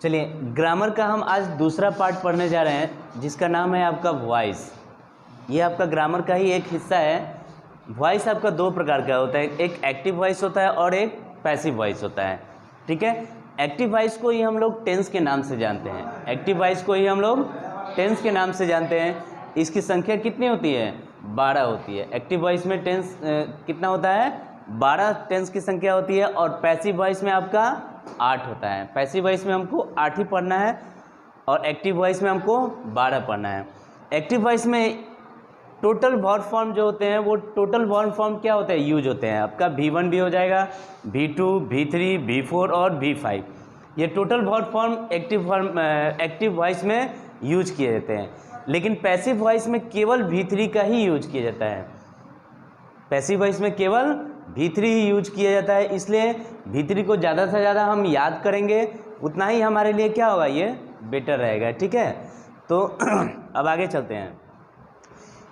चलिए, ग्रामर का हम आज दूसरा पार्ट पढ़ने जा रहे हैं जिसका नाम है आपका वॉइस। ये आपका ग्रामर का ही एक हिस्सा है। वॉइस आपका दो प्रकार का होता है, एक एक्टिव वॉइस होता है और एक पैसिव वॉइस होता है। ठीक है, एक्टिव वॉइस को ही हम लोग टेंस के नाम से जानते हैं। एक्टिव वॉइस को ही हम लोग टेंस के नाम से जानते हैं। इसकी संख्या कितनी होती है? 12 होती है। एक्टिव वॉइस में टेंस कितना होता है? 12 टेंस की संख्या होती है। और पैसिव वॉइस में आपका 8 होता है। पैसिव वॉइस में हमको 8 ही पढ़ना है और एक्टिव वॉइस में हमको 12 पढ़ना है। एक्टिव वॉइस में टोटल वर्ब फॉर्म जो होते हैं वो टोटल वर्ब फॉर्म क्या होते हैं? यूज होते हैं। आपका V1 भी हो जाएगा, V2, V3, V4 और V5। ये total verb form active voice में यूज किए जाते हैं। लेकिन पैसिव वॉइस में केवल V3 का ही यूज किया जाता है। पैसिव वॉइस में केवल V3 ही यूज किया जाता है, इसलिए V3 को ज़्यादा से ज़्यादा हम याद करेंगे उतना ही हमारे लिए क्या होगा, ये बेटर रहेगा। ठीक है, तो अब आगे चलते हैं।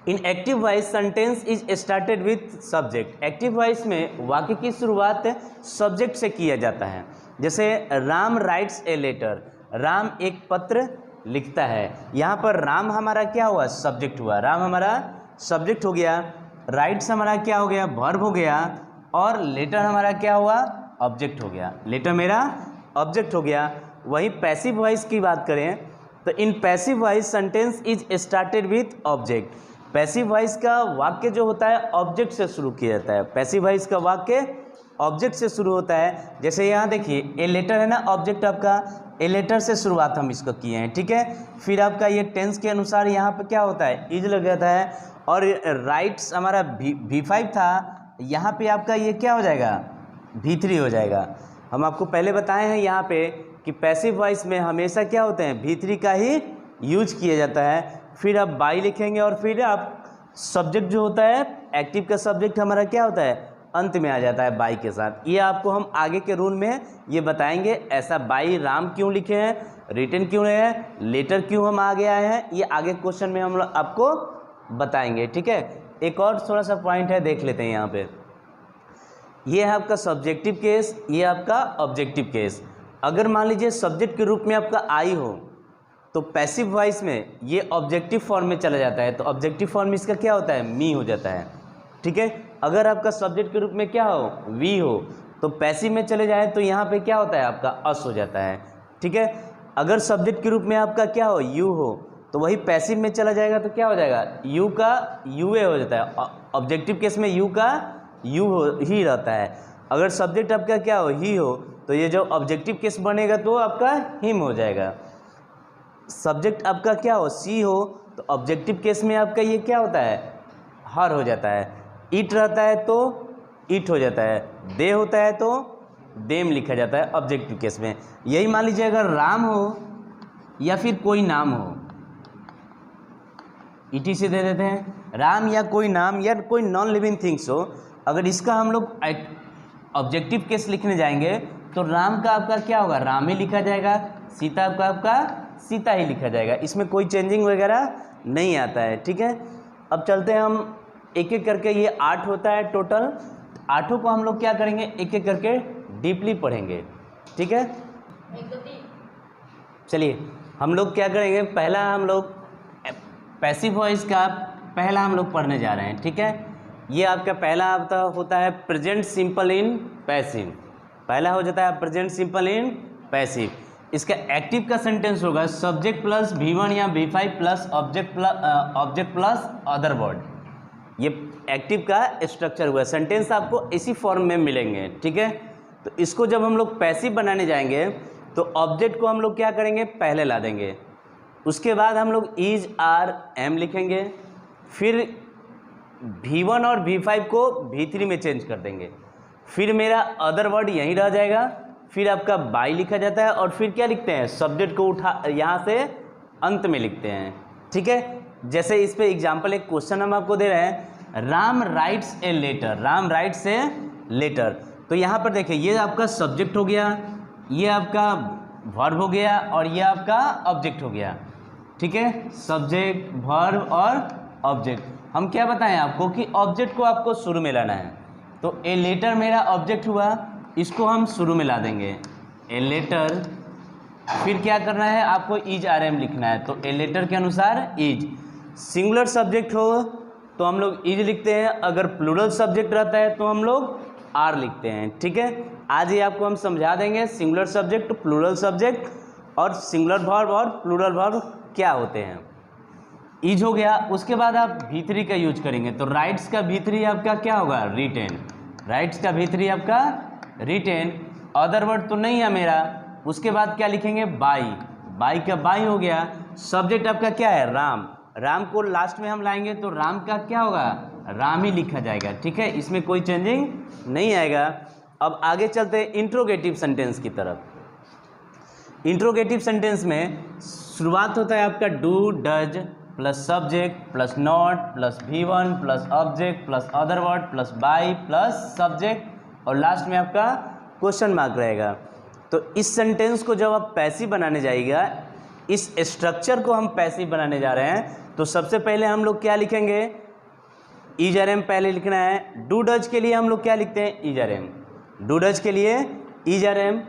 इन active voice sentence is started with subject. Active voice में वाक्य की शुरुआत सब्जेक्ट से किया जाता है। जैसे Ram writes a letter, Ram एक पत्र लिखता है। यहाँ पर राम हमारा क्या हुआ? सब्जेक्ट हुआ। राम हमारा सब्जेक्ट हो गया, राइट्स हमारा क्या हो गया? वर्ब हो गया, और लेटर हमारा क्या हुआ? ऑब्जेक्ट हो गया। लेटर मेरा ऑब्जेक्ट हो गया। वही पैसिव वॉइस की बात करें तो in passive voice sentence is started with object. Passive voice का वाक्य जो होता है ऑब्जेक्ट से शुरू किया जाता है। पैसिव वॉइस का वाक्य ऑब्जेक्ट से शुरू होता है। जैसे यहाँ देखिए, ए लेटर है ना, ऑब्जेक्ट आपका ए लेटर से शुरुआत हम इसको किए हैं। ठीक है, फिर आपका ये टेंस के अनुसार यहाँ पे क्या होता है? इज लग जाता है। और राइट्स हमारा V5 था, यहाँ पे आपका ये क्या हो जाएगा? V3 हो जाएगा। हम आपको पहले बताए हैं यहाँ पे कि पैसिव वॉइस में हमेशा क्या होते हैं? V3 का ही यूज किया जाता है। फिर आप बाई लिखेंगे और फिर आप सब्जेक्ट जो होता है, एक्टिव का सब्जेक्ट हमारा क्या होता है? अंत में आ जाता है बाई के साथ। ये आपको हम आगे के रूल में ये बताएंगे। ऐसा बाई राम क्यों लिखे हैं, रिटन क्यों है, लेटर क्यों हम आगे आए हैं, ये आगे क्वेश्चन में हम लोग आपको बताएंगे। ठीक है, एक और थोड़ा सा पॉइंट है, देख लेते हैं यहाँ पे। ये है आपका सब्जेक्टिव केस, ये आपका ऑब्जेक्टिव केस। अगर मान लीजिए सब्जेक्ट के रूप में आपका आई हो तो पैसिव वॉइस में ये ऑब्जेक्टिव फॉर्म में चला जाता है। तो ऑब्जेक्टिव फॉर्म इसका क्या होता है? मी हो जाता है। ठीक है, अगर आपका सब्जेक्ट के रूप में क्या हो? वी हो, तो पैसिव में चले जाए तो यहाँ पे क्या होता है? आपका अस हो जाता है। ठीक है, अगर सब्जेक्ट के रूप में आपका क्या हो? यू हो, तो वही पैसिव में चला जाएगा तो क्या हो जाएगा? यू का यूए हो जाता है। ऑब्जेक्टिव केस में यू का यू हो ही रहता है। अगर सब्जेक्ट आपका क्या हो? ही हो, तो ये जो ऑब्जेक्टिव केस बनेगा तो आपका हिम हो जाएगा। सब्जेक्ट आपका क्या हो? सी हो, तो ऑब्जेक्टिव केस में आपका ये क्या होता है? हर हो जाता है। इट रहता है तो इट हो जाता है। दे होता है तो देम लिखा जाता है ऑब्जेक्टिव केस में। यही मान लीजिए अगर राम हो या फिर कोई नाम हो, इटी से दे देते हैं, राम या कोई नाम या कोई नॉन लिविंग थिंग्स हो, अगर इसका हम लोग ऑब्जेक्टिव केस लिखने जाएंगे तो राम का आपका क्या होगा? राम ही लिखा जाएगा। सीता का आपका सीता ही लिखा जाएगा। इसमें कोई चेंजिंग वगैरह नहीं आता है। ठीक है, अब चलते हैं हम एक एक करके। ये 8 होता है टोटल। 8 को हम लोग क्या करेंगे? एक एक करके डीपली पढ़ेंगे। ठीक है, चलिए हम लोग क्या करेंगे? पहला हम लोग पैसिव वॉइस का पहला हम लोग पढ़ने जा रहे हैं। ठीक है, ये आपका पहला आपका होता है प्रेजेंट सिंपल इन पैसिव। पहला हो जाता है प्रेजेंट सिंपल इन पैसिव। इसका एक्टिव का सेंटेंस होगा सब्जेक्ट प्लस V1 या V5 plus object plus other word. ये एक्टिव का स्ट्रक्चर हुआ। सेंटेंस आपको इसी फॉर्म में मिलेंगे। ठीक है, तो इसको जब हम लोग पैसिव बनाने जाएंगे तो ऑब्जेक्ट को हम लोग क्या करेंगे? पहले ला देंगे। उसके बाद हम लोग इज, आर, एम लिखेंगे। फिर V1 और V5 को V3 में चेंज कर देंगे। फिर मेरा अदर वर्ड यहीं रह जाएगा। फिर आपका बाई लिखा जाता है और फिर क्या लिखते हैं? सब्जेक्ट को उठा यहाँ से अंत में लिखते हैं। ठीक है, जैसे इस पे एग्जाम्पल एक क्वेश्चन हम आपको दे रहे हैं, Ram writes a letter. Ram writes a letter, तो यहाँ पर देखिए ये आपका सब्जेक्ट हो गया, ये आपका वर्ब हो गया और ये आपका ऑब्जेक्ट हो गया। ठीक है, सब्जेक्ट, वर्ब और ऑब्जेक्ट। हम क्या बताएं आपको कि ऑब्जेक्ट को आपको शुरू में लाना है। तो ए लेटर मेरा ऑब्जेक्ट हुआ, इसको हम शुरू में ला देंगे। ए लेटर फिर क्या करना है आपको इज आर एम लिखना है। तो ए लेटर के अनुसार इज, सिंगुलर सब्जेक्ट हो तो हम लोग इज लिखते हैं, अगर प्लूरल सब्जेक्ट रहता है तो हम लोग आर लिखते हैं। ठीक है, आज ही आपको हम समझा देंगे सिंगुलर सब्जेक्ट, प्लूरल सब्जेक्ट और सिंगुलर वर्ब और प्लूरल वर्ब क्या होते हैं। इज हो गया, उसके बाद आप V3 का यूज करेंगे। तो राइट्स का V3 आपका क्या होगा, रिटेन। राइट्स का V3 आपका रिटेन। अदर वर्ड तो नहीं है मेरा, उसके बाद क्या लिखेंगे, बाई। बाई का बाई हो गया। सब्जेक्ट आपका क्या है, राम। राम को लास्ट में हम लाएंगे तो राम का क्या होगा, राम ही लिखा जाएगा। ठीक है, इसमें कोई चेंजिंग नहीं आएगा। अब आगे चलते हैं इंट्रोगेटिव सेंटेंस की तरफ। इंट्रोगेटिव सेंटेंस में शुरुआत होता है आपका do does plus subject plus not plus V1 plus object plus other word plus by plus subject और लास्ट में आपका क्वेश्चन मार्क रहेगा। तो इस सेंटेंस को जब आप पैसिव बनाने जाइएगा, इस स्ट्रक्चर को हम पैसिव बनाने जा रहे हैं, तो सबसे पहले हम लोग क्या लिखेंगे, इज आर एम पहले लिखना है। डू डज के लिए हम लोग क्या लिखते हैं, is are am. Do does के लिए इज आर एम।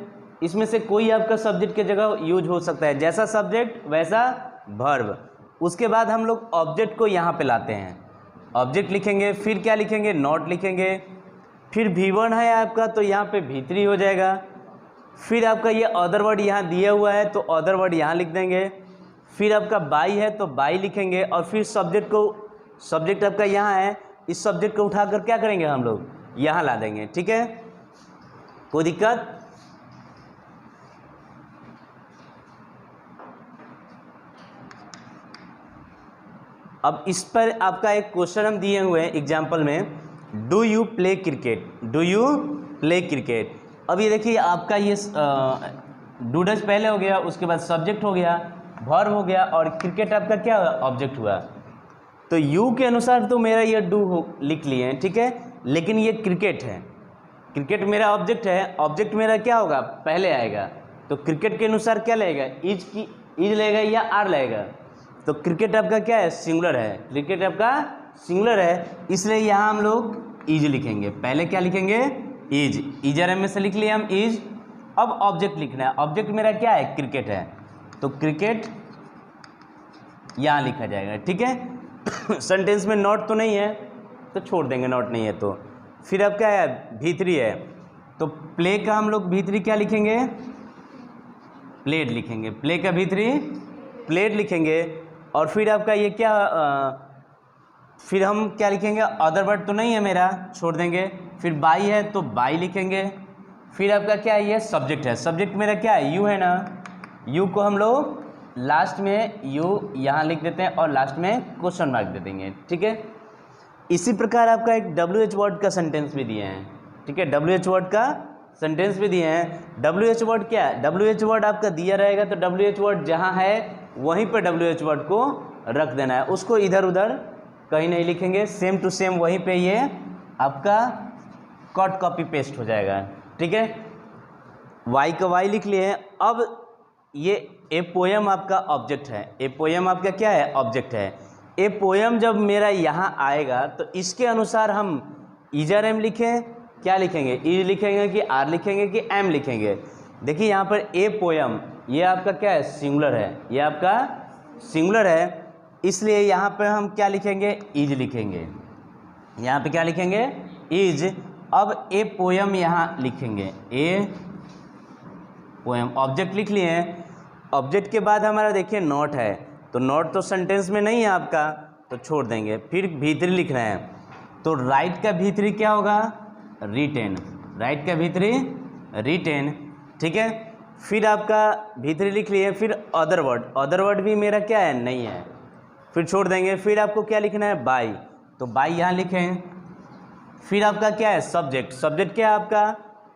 इसमें से कोई आपका सब्जेक्ट की जगह यूज हो सकता है, जैसा सब्जेक्ट वैसा वर्ब। उसके बाद हम लोग ऑब्जेक्ट को यहाँ पे लाते हैं, ऑब्जेक्ट लिखेंगे, फिर क्या लिखेंगे, नॉट लिखेंगे, फिर V1 है आपका तो यहाँ पे V3 हो जाएगा। फिर आपका ये अदर वर्ड यहाँ दिया हुआ है तो अदर वर्ड यहाँ लिख देंगे। फिर आपका बाई है तो बाई लिखेंगे और फिर सब्जेक्ट को, सब्जेक्ट आपका यहाँ है, इस सब्जेक्ट को उठाकर क्या करेंगे हम लोग, यहाँ ला देंगे। ठीक है, कोई दिक्कत? अब इस पर आपका एक क्वेश्चन हम दिए हुए हैं एग्जाम्पल में, do you play cricket, do you play cricket. अब ये देखिए आपका ये डू डज पहले हो गया, उसके बाद सब्जेक्ट हो गया, वर्ब हो गया और क्रिकेट आपका क्या ऑब्जेक्ट हुआ। तो यू के अनुसार तो मेरा ये डू लिख लिए हैं, ठीक है, लेकिन ये क्रिकेट है, क्रिकेट मेरा ऑब्जेक्ट है, ऑब्जेक्ट मेरा क्या होगा, पहले आएगा। तो क्रिकेट के अनुसार क्या लगेगा, इज की इज लगेगा या आर लगेगा। तो क्रिकेट आपका क्या है, सिंगुलर है, क्रिकेट आपका सिंगुलर है, इसलिए यहाँ हम लोग इज लिखेंगे। पहले क्या लिखेंगे, इज, इज आर एम में से लिख लिया हम इज। अब ऑब्जेक्ट लिखना है, ऑब्जेक्ट मेरा क्या है, क्रिकेट है, तो क्रिकेट यहाँ लिखा जाएगा। ठीक है, सेंटेंस में नॉट तो नहीं है तो छोड़ देंगे, नॉट नहीं है तो। फिर अब क्या है, V3 है, तो प्ले का हम लोग V3 क्या लिखेंगे, प्लेड लिखेंगे। प्ले का V3 प्लेड लिखेंगे। और फिर आपका ये क्या फिर हम क्या लिखेंगे, अदर वर्ड तो नहीं है मेरा, छोड़ देंगे। फिर बाई है तो बाई लिखेंगे। फिर आपका क्या है, ये सब्जेक्ट है, सब्जेक्ट मेरा क्या है, यू है ना, यू को हम लोग लास्ट में यू यहाँ लिख देते हैं और लास्ट में क्वेश्चन मार्क दे देंगे। ठीक है, इसी प्रकार आपका एक WH वर्ड का सेंटेंस भी दिए हैं। ठीक है, WH वर्ड का सेंटेंस भी दिए हैं। WH वर्ड क्या है, WH वर्ड आपका दिया रहेगा तो WH वर्ड जहाँ है वहीं पर WH वर्ड को रख देना है, उसको इधर उधर कहीं नहीं लिखेंगे, सेम टू सेम वहीं पे ये आपका कट कॉपी पेस्ट हो जाएगा। ठीक है, वाई का वाई लिख लिए। अब ये ए पोयम आपका ऑब्जेक्ट है, ए पोयम आपका क्या है, ऑब्जेक्ट है। ए पोयम जब मेरा यहाँ आएगा तो इसके अनुसार हम इज आर एम लिखें, क्या लिखेंगे, इज लिखेंगे कि आर लिखेंगे कि एम लिखेंगे। देखिए यहाँ पर ए पोयम ये आपका क्या है, सिंगुलर है, ये आपका सिंगुलर है, इसलिए यहाँ पर हम क्या लिखेंगे, इज लिखेंगे। यहाँ पे क्या लिखेंगे, इज। अब ए पोयम यहाँ लिखेंगे, ए पोयम ऑब्जेक्ट लिख लिए हैं। ऑब्जेक्ट के बाद हमारा देखिए नॉट है, तो नॉट तो सेंटेंस में नहीं है आपका तो छोड़ देंगे। फिर V3 लिखना है, तो राइट का V3 क्या होगा, रिटेन, राइट का V3 रिटेन। ठीक है, फिर आपका V3 लिख लिए। फिर अदर वर्ड, अदर वर्ड भी मेरा क्या है, नहीं है, फिर छोड़ देंगे। फिर आपको क्या लिखना है, बाई, तो बाई यहाँ लिखें। फिर आपका क्या है, सब्जेक्ट, सब्जेक्ट क्या है आपका,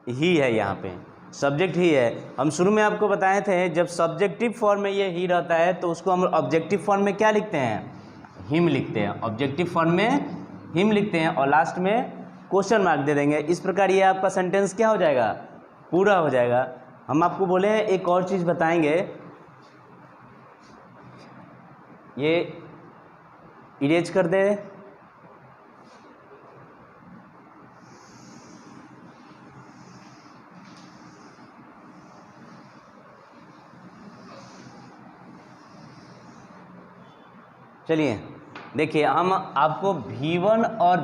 ही है, यहाँ पे सब्जेक्ट ही है। हम शुरू में आपको बताए थे जब सब्जेक्टिव फॉर्म में ये ही रहता है तो उसको हम ऑब्जेक्टिव फॉर्म में क्या लिखते हैं, हिम लिखते हैं, ऑब्जेक्टिव फॉर्म में हिम लिखते हैं और लास्ट में क्वेश्चन मार्क दे देंगे। इस प्रकार ये आपका सेंटेंस क्या हो जाएगा, पूरा हो जाएगा। हम आपको बोले हैं एक और चीज़ बताएंगे, ये इरेज कर दे। चलिए देखिए, हम आपको V1 और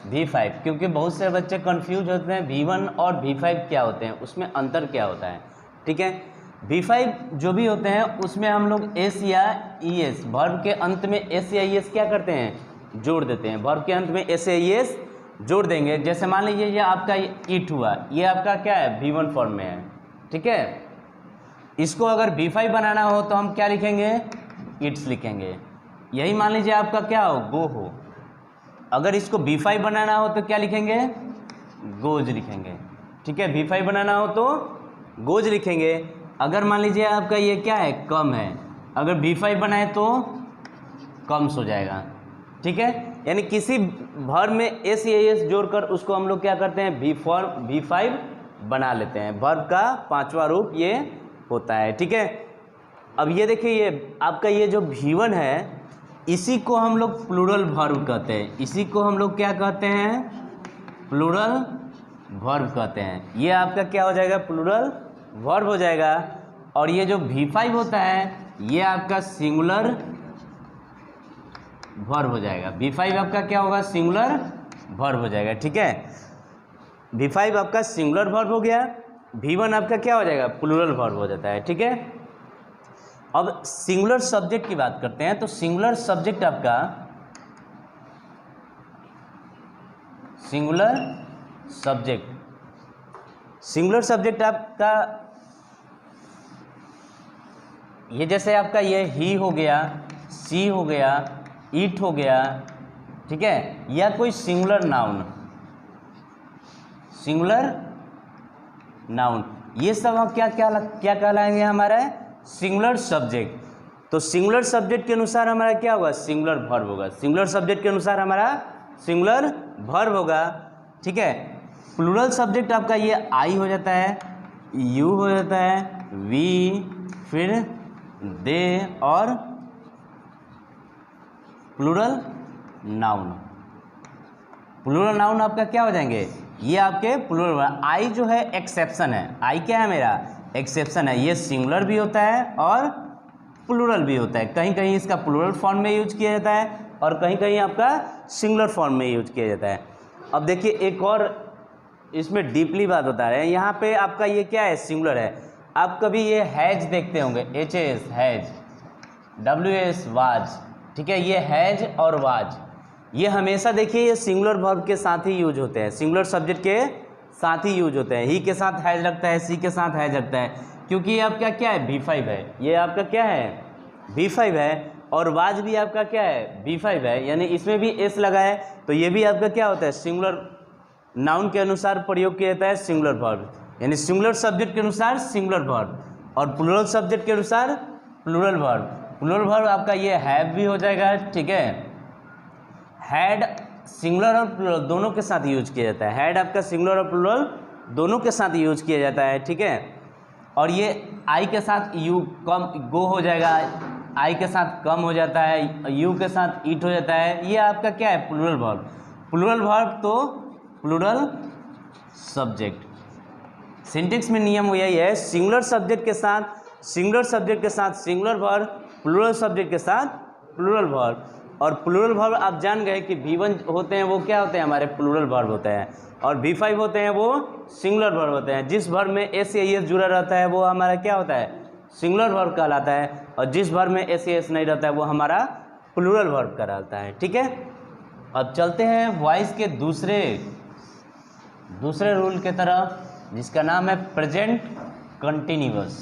V5, क्योंकि बहुत से बच्चे कंफ्यूज होते हैं V1 और V5 क्या होते हैं, उसमें अंतर क्या होता है। ठीक है, V5 जो भी होते हैं उसमें हम लोग एस या ES, वर्ब के अंत में एस या ES क्या करते हैं, जोड़ देते हैं। वर्ब के अंत में एस या ES जोड़ देंगे। जैसे मान लीजिए ये आपका ईट हुआ, ये आपका क्या है, V1 फॉर्म में है। ठीक है, इसको अगर V5 बनाना हो तो हम क्या लिखेंगे, इट्स लिखेंगे। यही मान लीजिए आपका क्या हो, गो हो, अगर इसको V5 बनाना हो तो क्या लिखेंगे, गोज लिखेंगे। ठीक है, V5 बनाना हो तो गोज लिखेंगे। अगर मान लीजिए आपका ये क्या है, कम है, अगर V5 बनाए तो कम्स हो जाएगा। ठीक है, यानी किसी वर्ब में एस या एस जोड़कर उसको हम लोग क्या करते हैं, V5 बना लेते हैं। वर्ब का 5वां रूप ये होता है। ठीक है, अब ये देखिए, ये आपका ये जो V1 है इसी को हम लोग प्लूरल वर्ब कहते हैं। इसी को हम लोग क्या कहते हैं, प्लूरल वर्ब कहते हैं। ये आपका क्या हो जाएगा, प्लूरल वर्ब हो जाएगा। और ये जो V5 होता है ये आपका सिंगुलर वर्ब हो जाएगा। V5 आपका क्या होगा, सिंगुलर वर्ब हो जाएगा। ठीक है, V5 आपका सिंगुलर वर्ब हो गया, V1 आपका क्या हो जाएगा, प्लूरल वर्ब हो जाता है। ठीक है, अब सिंगुलर सब्जेक्ट की बात करते हैं। तो सिंगुलर सब्जेक्ट आपका, सिंगुलर सब्जेक्ट आपका ये जैसे आपका ये ही हो गया, सी हो गया, ईट हो गया। ठीक है, या कोई सिंगुलर नाउन, ये सब हम क्या कहलाएंगे, हमारा सिंगुलर सब्जेक्ट। तो सिंगुलर सब्जेक्ट के अनुसार हमारा क्या होगा, सिंगुलर वर्ब होगा। सिंगुलर सब्जेक्ट के अनुसार हमारा सिंगुलर वर्ब होगा। ठीक है, प्लूरल सब्जेक्ट आपका ये आई हो जाता है, यू हो जाता है, वी, फिर दे और प्लूरल नाउन आपका क्या हो जाएंगे, ये आपके प्लूरल। आई जो है एक्सेप्शन है, आई क्या है, मेरा एक्सेप्शन है। ये सिंगुलर भी होता है और प्लूरल भी होता है। कहीं कहीं इसका प्लूरल फॉर्म में यूज किया जाता है और कहीं कहीं आपका सिंगुलर फॉर्म में यूज किया जाता है। अब देखिए एक और इसमें डीपली बात बता रहे हैं। यहाँ पे आपका ये क्या है, सिंगुलर है। आप कभी ये हैज देखते होंगे, HS हैज, WS वाज। ठीक है, ये हैज और वाज ये हमेशा देखिए ये सिंगुलर वर्ब के साथ ही यूज होते हैं, सिंगुलर सब्जेक्ट के साथ ही यूज होते हैं। ही के साथ हैज लगता है, सी के साथ हैज लगता है, क्योंकि ये आपका क्या है, V5 है। ये आपका क्या है, V5 है। और वाज भी आपका क्या है, V5 है, यानी इसमें भी एस लगा है। तो ये भी आपका क्या होता है, सिंगुलर नाउन के अनुसार प्रयोग किया जाता है सिंगुलर वर्ब, यानी सिंगुलर सब्जेक्ट के अनुसार सिंगुलर वर्ब और प्लूरल सब्जेक्ट के अनुसार प्लूरल वर्ब। प्लूरल वर्ब आपका ये हैव भी हो जाएगा। ठीक है, हैड सिंगुलर और प्लूरल दोनों के साथ यूज किया जाता है। हैड आपका सिंगुलर और प्लूरल दोनों के साथ यूज किया जाता है। ठीक है, और ये आई के साथ यू कम गो हो जाएगा, आई के साथ कम हो जाता है, यू के साथ ईट हो जाता है। ये आपका क्या है, प्लूरल वर्ब। प्लूरल वर्ब तो प्लूरल सब्जेक्ट। सिंटेक्स में नियम यही है, सिंगुलर सब्जेक्ट के साथ सिंगुलर वर्ब, प्लूरल सब्जेक्ट के साथ प्लूरल वर्ब। और प्लूरल वर्ब आप जान गए कि V1 होते हैं वो क्या होते हैं, हमारे प्लूरल वर्ब होते हैं, और V5 होते हैं वो सिंगुलर वर्ब होते हैं। जिस वर्ब में एस या एस जुड़ा रहता है वो हमारा क्या होता है, सिंगुलर वर्ब कहलाता है, और जिस वर्ब में एस या एस नहीं रहता है वो हमारा प्लूरल वर्ब कहलाता है। ठीक है, अब चलते हैं वॉइस के दूसरे रूल के तरफ, जिसका नाम है प्रेजेंट कंटिन्यूअस।